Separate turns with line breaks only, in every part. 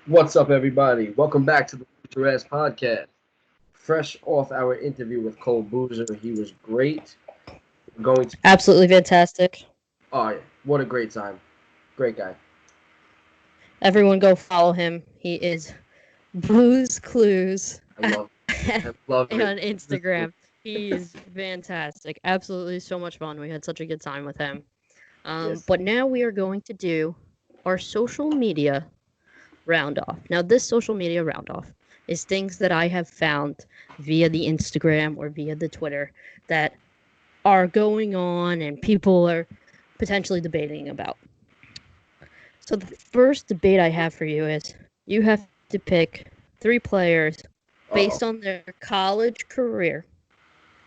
What's up, everybody? Welcome back to the Boozer Ass Podcast. Fresh off our interview with Cole Boozer, he was great. We're going to,
Absolutely fantastic.
oh yeah, what a great time. Great guy.
Everyone go follow him. He is Blues Clues
I
on
love I love it.
Instagram. He is fantastic. Absolutely so much fun. We had such a good time with him.
Yes.
But now we are going to do our social media round off. Now, this social media round off is things that I have found via the Instagram or via the Twitter that are going on and people are potentially debating about. So the first debate I have for you is you have to pick 3 players
Uh-oh.
based on their college career.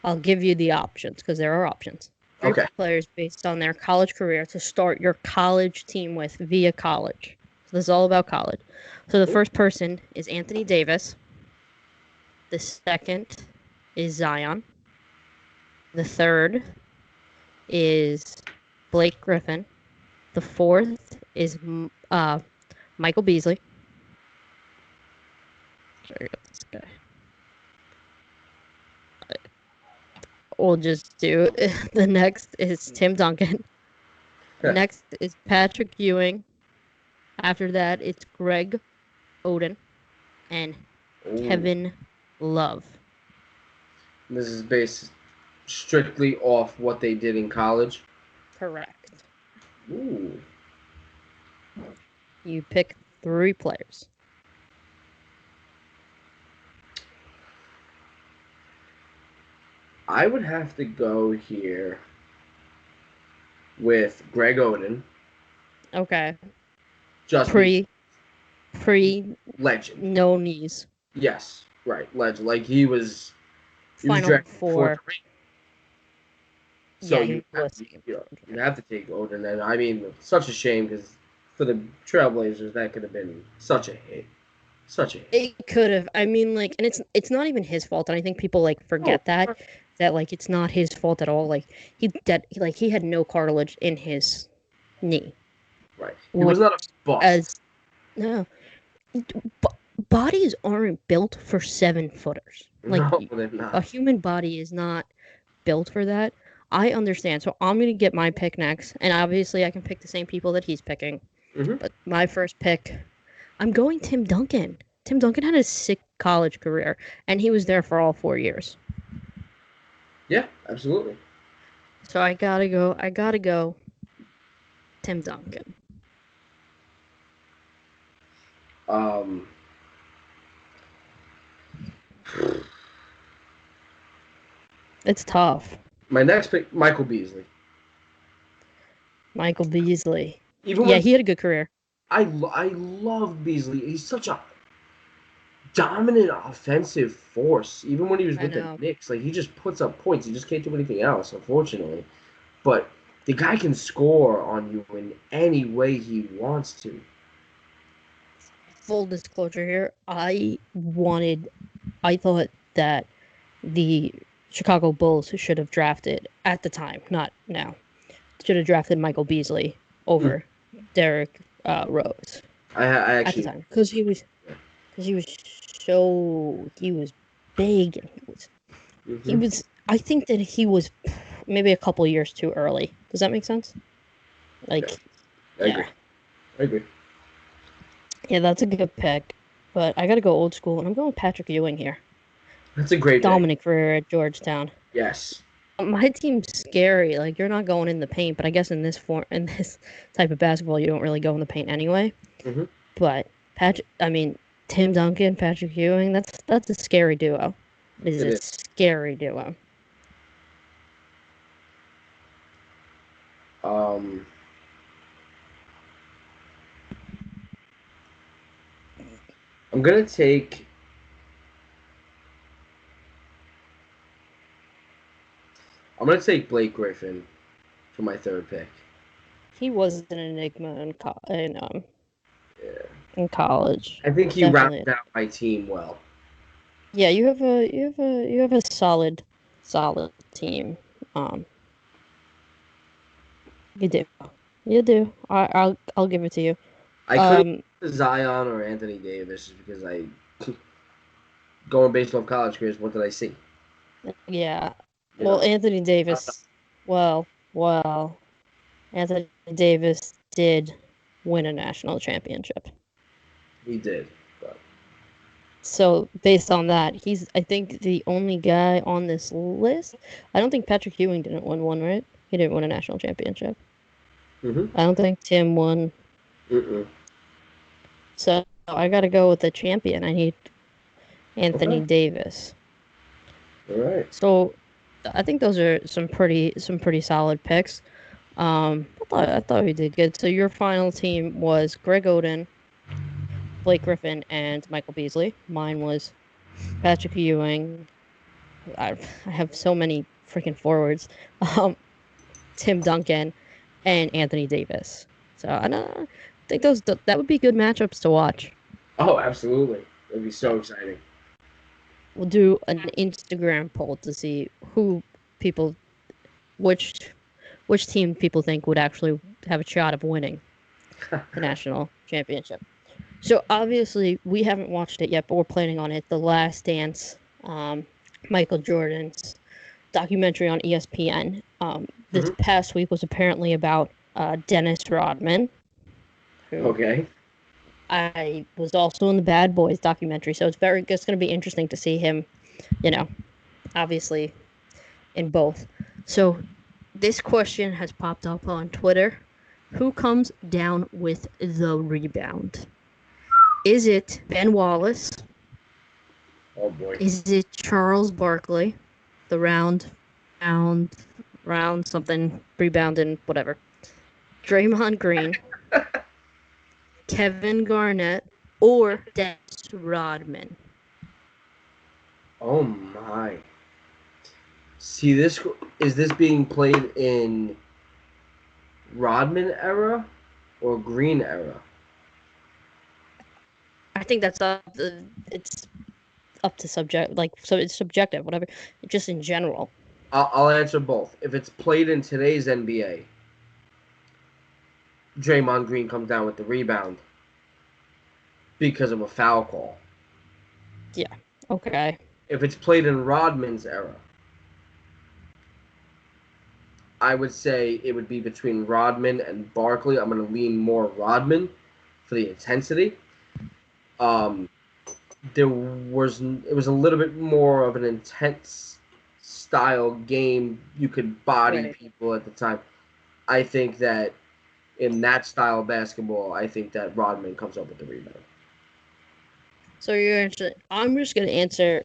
I'll give you the options because there are options. Three
Okay.
players based on their college career to start your college team with via college. So this is all about college. So the first person is Anthony Davis. The second is Zion. The third is Blake Griffin. The fourth is Michael Beasley. Sorry about this guy. We'll just do the next is Tim Duncan. Next is Patrick Ewing. After that, it's Greg Oden and
Ooh.
Kevin Love.
This is based strictly off what they did in college.
Correct.
Ooh.
You pick 3 players.
I would have to go here with Greg Oden.
Okay.
Just be
Pre
legend.
no knees.
Yes. Right. Legend. Like he was
Final
drafted before
four.
Kareem. So
Yeah, he was.
you have to take Odin, and I mean, such a shame because for the Trailblazers that could have been such a hit, such a hit.
It could have. I mean, like, and it's not even his fault. And I think people like
Oh,
forget that like it's not his fault at all. Like he had no cartilage in his knee.
right. He
What
was not a bust.
as no bodies aren't built for 7 footers. Like
No, they're
a
not.
human body is not built for that. I understand. So I'm gonna get my pick next, and obviously I can pick the same people that he's picking.
Hmm.
But my first pick, I'm going Tim Duncan. Tim Duncan had a sick college career, and he was there for all 4 years.
Yeah, absolutely.
So I gotta go. Tim Duncan.
Um,
It's tough.
my next pick, Michael Beasley.
Michael Beasley.
Even
Yeah,
when
he had a good career.
I love Beasley. He's such a dominant offensive force. Even when he was
I
with the
know.
Knicks, like he just puts up points. He just can't do anything else, unfortunately. But the guy can score on you in any way he wants to.
Full disclosure here. I thought that the Chicago Bulls should have drafted at the time, not now, should have drafted Michael Beasley
Mm.
over Derrick Rose
I
at the
actually,
time because he was he was big and he
hmm
was. I think that he was maybe a couple years too early. Does that make sense?
yeah,
Like,
I agree.
yeah,
I agree.
yeah, that's a good pick. But I got to go old school, and I'm going Patrick Ewing here.
That's a great pick.
Dominant career at Georgetown.
Yes.
My team's scary. Like you're not going in the paint, but I guess in this type of basketball, you don't really go in the paint anyway.
Hmm.
But Tim Duncan, Patrick Ewing, that's a scary duo. It is
It
a
is.
scary duo.
Um, I'm gonna take. I'm gonna take Blake Griffin for my third pick.
He was an enigma
Yeah.
in college.
I think he
Definitely.
rounded out my team well.
Yeah, you have a solid team. Um, you do. You do. I'll give it to you.
I couldn't Zion or Anthony Davis just because I going based off college careers. What did I see?
Yeah.
You
Well,
know,
Anthony Davis. Well, Anthony Davis did win a national championship.
he did. But
So based on that, he's I think the only guy on this list. I don't think Patrick Ewing didn't win one, right? He didn't win a national championship. I don't think Tim won. So I got to go with the champion. I need Anthony Davis.
All right.
So I think those are some pretty solid picks. I thought we did good. So your final team was Greg Oden, Blake Griffin, and Michael Beasley. Mine was Patrick Ewing. I have so many freaking forwards. Tim Duncan and Anthony Davis. So I think that would be good matchups to watch.
Oh, absolutely. It'd be so exciting.
We'll do an Instagram poll to see which team people think would actually have a shot of winning the national championship. So obviously we haven't watched it yet, but we're planning on it. The Last Dance, Michael Jordan's documentary on ESPN. This past week was apparently about Dennis Rodman.
Okay.
I was also in the Bad Boys documentary, so it's going to be interesting to see him, obviously in both. So this question has popped up on Twitter. Who comes down with the rebound? Is it Ben Wallace?
Oh boy.
Is it Charles Barkley? The round something, rebound and whatever. Draymond Green, Kevin Garnett, or Dennis Rodman?
Oh my. See, is this being played in Rodman era or Green era?
I think it's up to subject, so it's subjective, whatever, just in general.
I'll answer both. If it's played in today's NBA, Draymond Green comes down with the rebound because of a foul call.
Yeah. Okay.
If it's played in Rodman's era, I would say it would be between Rodman and Barkley. I'm going to lean more Rodman for the intensity. It was a little bit more of an intense style game. You could body people at the time. I think that in that style of basketball, I think that Rodman comes up with the rebound.
So I'm just going to answer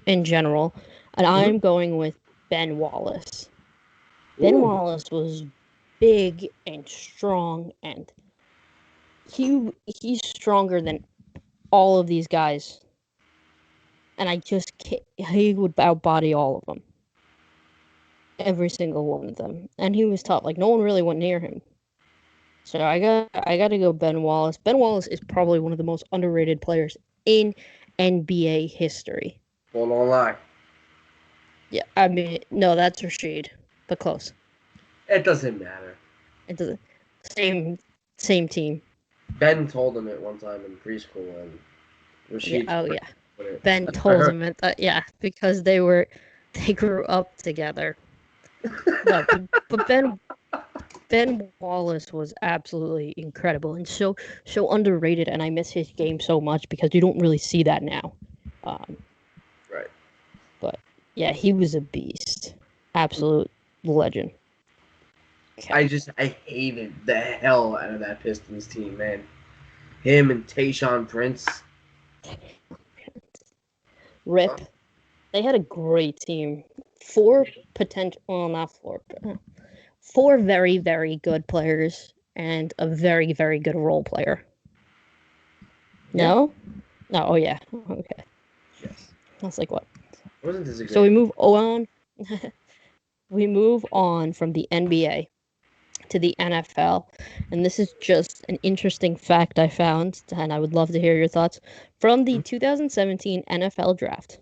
in general, and I'm going with Ben Wallace. Ben Wallace was big and strong, and he's stronger than all of these guys. And he would outbody all of them. Every single one of them. And he was tough. Like, no one really went near him. So I got to go Ben Wallace. Ben Wallace is probably one of the most underrated players in NBA history.
Well, don't lie.
Yeah, I mean, no, that's Rasheed, but close.
It doesn't matter.
It doesn't. Same team.
Ben told him it one time in preschool, and Rasheed.
Yeah. Ben told him it. Because they grew up together. No, but Ben Wallace was absolutely incredible and so underrated, and I miss his game so much because you don't really see that now.
Right.
But yeah, he was a beast, absolute legend.
I hated the hell out of that Pistons team, man. Him and Tayshaun Prince.
Rip. They had a great team. Four very, very good players and a very, very good role player. No? No, oh yeah. Okay.
Yes.
I was like, what?
I wasn't disagreeing.
So we move on. We move on from the NBA to the NFL. And this is just an interesting fact I found, and I would love to hear your thoughts. From the 2017 NFL draft,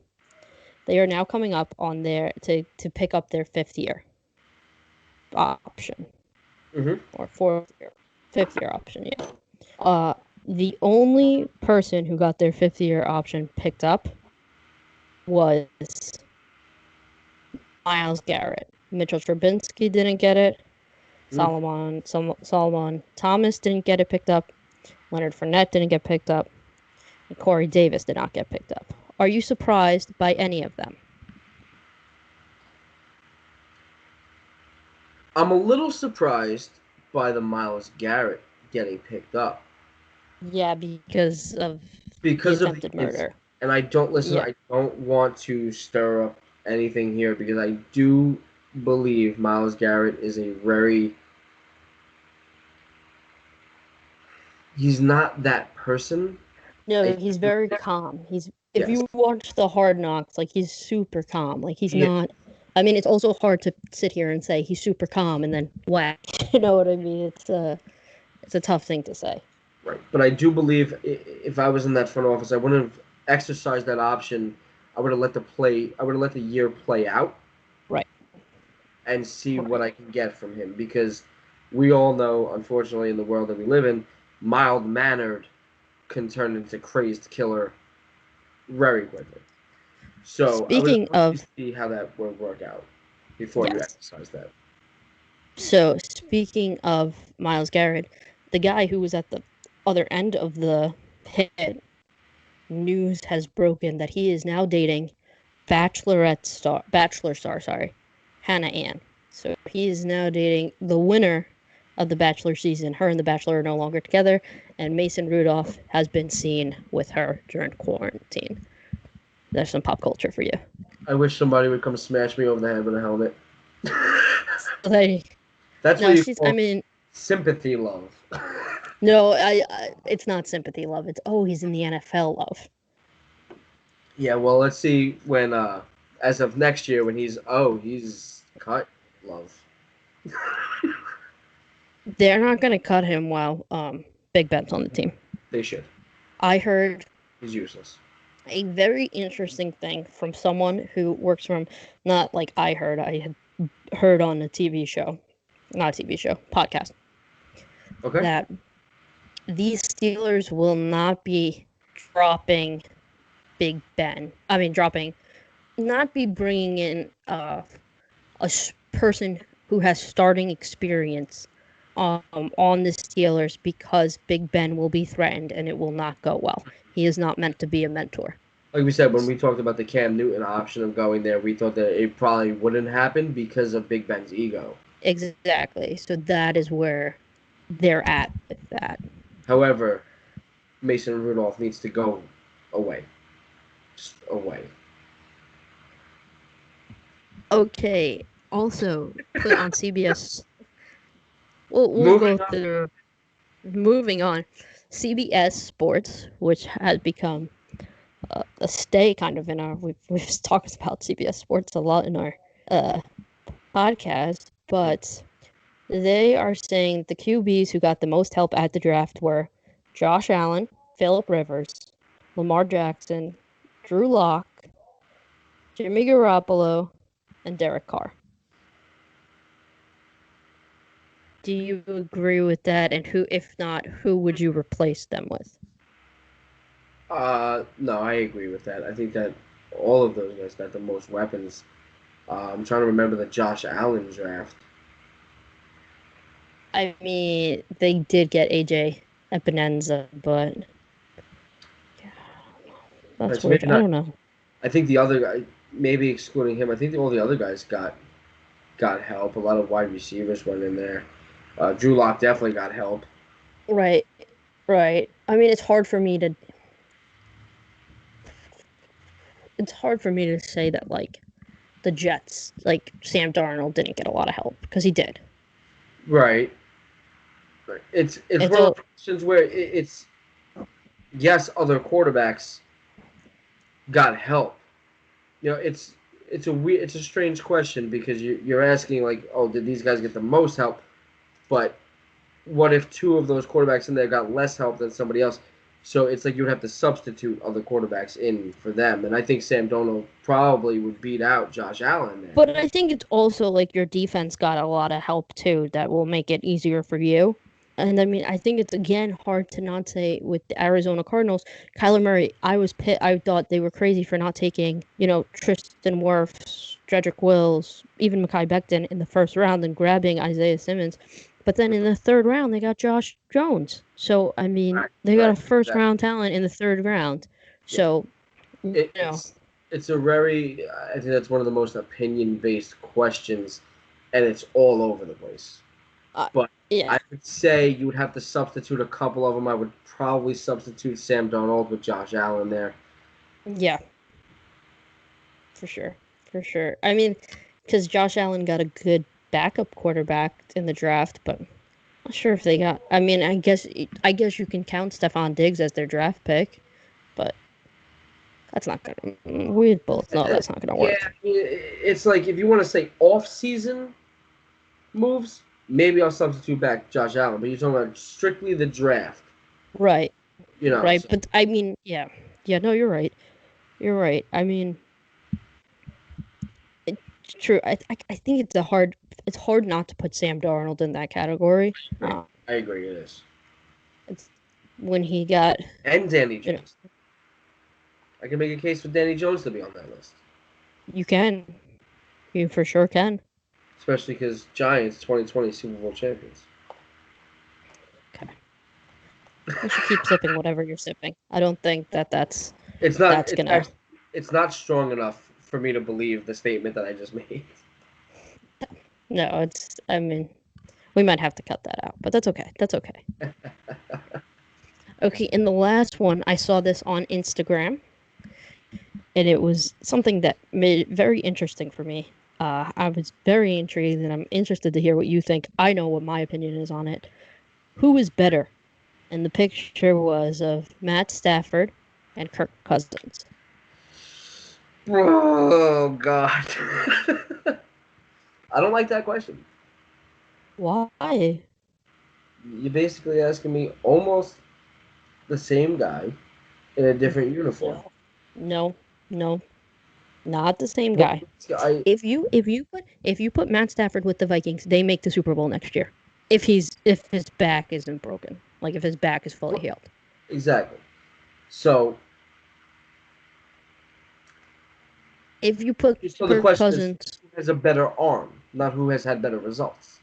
they are now coming up on to pick up their fifth year option. Or fifth year option, yeah. The only person who got their 5th-year option picked up was Myles Garrett. Mitchell Trubinsky didn't get it. Solomon Thomas didn't get it picked up. Leonard Fournette didn't get picked up. And Corey Davis did not get picked up. Are you surprised by any of them?
I'm a little surprised by the Myles Garrett getting picked up.
Yeah, because of
the
attempted murder.
And I don't listen. Yeah. I don't want to stir up anything here because I do believe Myles Garrett is a very. He's not that person.
No, he's very calm. If you watch the Hard Knocks, like he's super calm. Like he's not. I mean, it's also hard to sit here and say he's super calm and then whack. You know what I mean? It's a tough thing to say.
Right, but I do believe if I was in that front office, I wouldn't have exercised that option. I would have let the year play out.
Right.
And see what I can get from him, because we all know, unfortunately, in the world that we live in, mild-mannered can turn into crazed killer very quickly. So
speaking of,
see how that would work out before you exercise that.
So speaking of Myles Garrett, the guy who was at the other end of the pit, news has broken that he is now dating Bachelor star, Hannah Ann. So he is now dating the winner of the Bachelor season. Her and the Bachelor are no longer together, and Mason Rudolph has been seen with her during quarantine. There's some pop culture for you.
I wish somebody would come smash me over the head with a helmet.
That's what you call
sympathy love.
No, it's not sympathy love. It's he's in the NFL love.
Yeah, well, let's see when as of next year when he's cut love.
They're not going to cut him while Big Ben's on the team.
They should.
I heard
he's useless.
A very interesting thing from someone who works from, not like I had heard on a TV show, not a TV show, podcast.
Okay.
That these Steelers will not be dropping Big Ben. Not be bringing in a person who has starting experience on the Steelers because Big Ben will be threatened and it will not go well. He is not meant to be a mentor.
Like we said, when we talked about the Cam Newton option of going there, we thought that it probably wouldn't happen because of Big Ben's ego.
Exactly. So that is where they're at with that.
However, Mason Rudolph needs to go away. Just away.
Okay. Also, put on CBS. We'll go through. Moving on. CBS Sports, which has become a stay kind of in our... We've talked about CBS Sports a lot in our podcast, but they are saying the QBs who got the most help at the draft were Josh Allen, Phillip Rivers, Lamar Jackson, Drew Lock, Jimmy Garoppolo, and Derek Carr. Do you agree with that? And who, if not, who would you replace them with?
No, I agree with that. I think that all of those guys got the most weapons. I'm trying to remember the Josh Allen draft.
I mean, they did get AJ Epinenza, but that's weird. I don't know.
I think the other guy, maybe excluding him, I think all the other guys got help. A lot of wide receivers went in there. Drew Lock definitely got help.
Right. I mean, it's hard for me to say that, like, the Jets, like, Sam Darnold didn't get a lot of help, because he did.
Right. It's one of the questions where it's yes, other quarterbacks got help. You know, it's a strange question because you're asking, like, oh, did these guys get the most help? But what if two of those quarterbacks in there got less help than somebody else? So it's like you would have to substitute other quarterbacks in for them. And I think Sam Darnold probably would beat out Josh Allen there.
But I think it's also like your defense got a lot of help too that will make it easier for you. And I mean, I think it's again hard to not say with the Arizona Cardinals, Kyler Murray. I thought they were crazy for not taking, Tristan Wirfs, Jedrick Wills, even Mekhi Becton in the first round and grabbing Isaiah Simmons. But then in the third round, they got Josh Jones. So I mean, they got a first round talent in the third round. So
it's a very, I think that's one of the most opinion based questions, and it's all over the place. But
yeah.
I would say you would have to substitute a couple of them. I would probably substitute Sam Darnold with Josh Allen there.
Yeah. For sure. I mean, because Josh Allen got a good backup quarterback in the draft, but I'm not sure if they got. I mean, I guess you can count Stephon Diggs as their draft pick, but that's not gonna. We both know that's not gonna work.
Yeah, it's like if you want to say off-season moves, maybe I'll substitute back Josh Allen. But you're talking about strictly the draft,
right? Right,
So.
but I mean, yeah. No, you're right. You're right. I mean, it's true. I think it's hard not to put Sam Darnold in that category.
I agree. It is.
It's when he got
and Danny Jones. I can make a case for Danny Jones to be on that list.
You can. You for sure can.
Especially because Giants 2020 Super Bowl champions.
Okay. You should keep sipping whatever you're sipping. I don't think that's.
It's not strong enough for me to believe the statement that I just made.
No, I mean, we might have to cut that out, but that's okay. That's okay. Okay, and the last one, I saw this on Instagram, and it was something that made it very interesting for me. I was very intrigued, and I'm interested to hear what you think. I know what my opinion is on it. Who is better? And the picture was of Matt Stafford and Kirk Cousins.
Oh, God. I don't like that question.
Why?
You're basically asking me almost the same guy in a different uniform.
No. Not the same guy. If you put Matt Stafford with the Vikings, they make the Super Bowl next year. If his back isn't broken, like if his back is fully healed.
Exactly. So
if you put
the question Cousins, is who has a better arm, not who has had better results.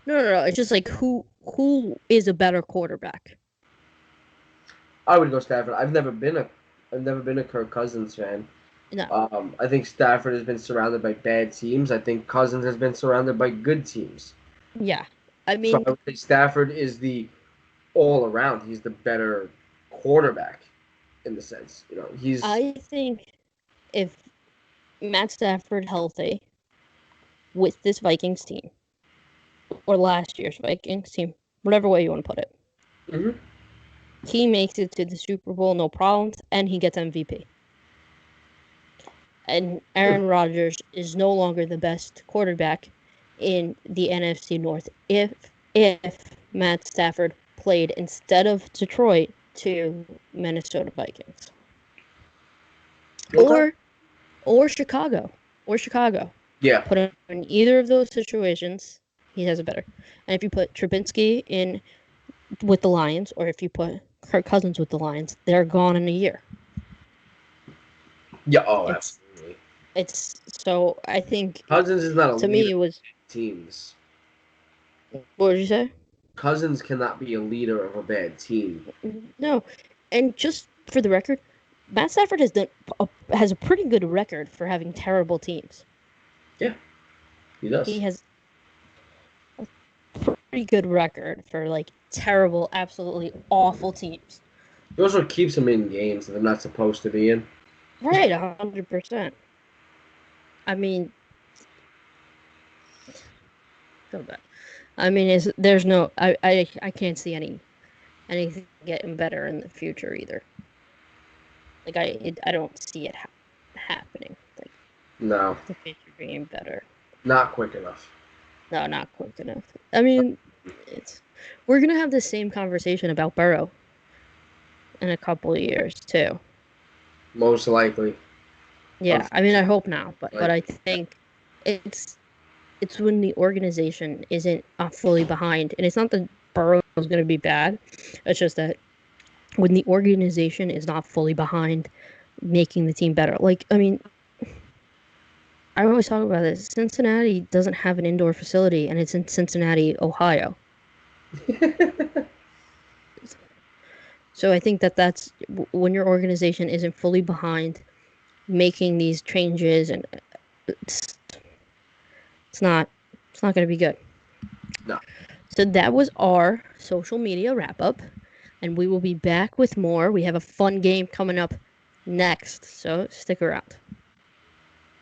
No. It's just like who is a better quarterback.
I would go Stafford. I've never been a Kirk Cousins fan.
No.
I think Stafford has been surrounded by bad teams. I think Cousins has been surrounded by good teams.
Yeah. I mean,
so I would say Stafford is the all around. He's the better quarterback in the sense.
I think if Matt Stafford healthy with this Vikings team or last year's Vikings team, whatever way you want to put it, he makes it to the Super Bowl no problems, and he gets MVP. And Aaron Rodgers is no longer the best quarterback in the NFC North if Matt Stafford played instead of Detroit to Minnesota Vikings. Okay. Or Chicago.
Yeah.
Put him in either of those situations, he has a better. And if you put Trubinsky in with the Lions, or if you put Kirk Cousins with the Lions, they're gone in a year.
Yeah, absolutely.
So I think
Cousins is not a
to me it was
teams.
What did you say?
Cousins cannot be a leader of a bad team.
No, and just for the record, Matt Stafford has a pretty good record for having terrible teams.
Yeah, he does.
He has a pretty good record for like terrible, absolutely awful teams.
It also keeps them in games that they're not supposed to be in.
Right, 100%. I mean, so bad. I mean, there's no. I can't see anything getting better in the future either. Like I don't see it happening. Like
no,
the future being better.
Not quick enough.
No, not quick enough. I mean, we're gonna have the same conversation about Burrow in a couple of years too.
Most likely.
Yeah, I mean, I hope not, but I think it's when the organization isn't fully behind, and it's not the Burrow is going to be bad. It's just that when the organization is not fully behind making the team better, like, I mean, I always talk about this. Cincinnati doesn't have an indoor facility, and it's in Cincinnati, Ohio. So I think that's when your organization isn't fully behind making these changes, and it's not going to be good.
No.
So that was our social media wrap up, and we will be back with more. We have a fun game coming up next, so stick around.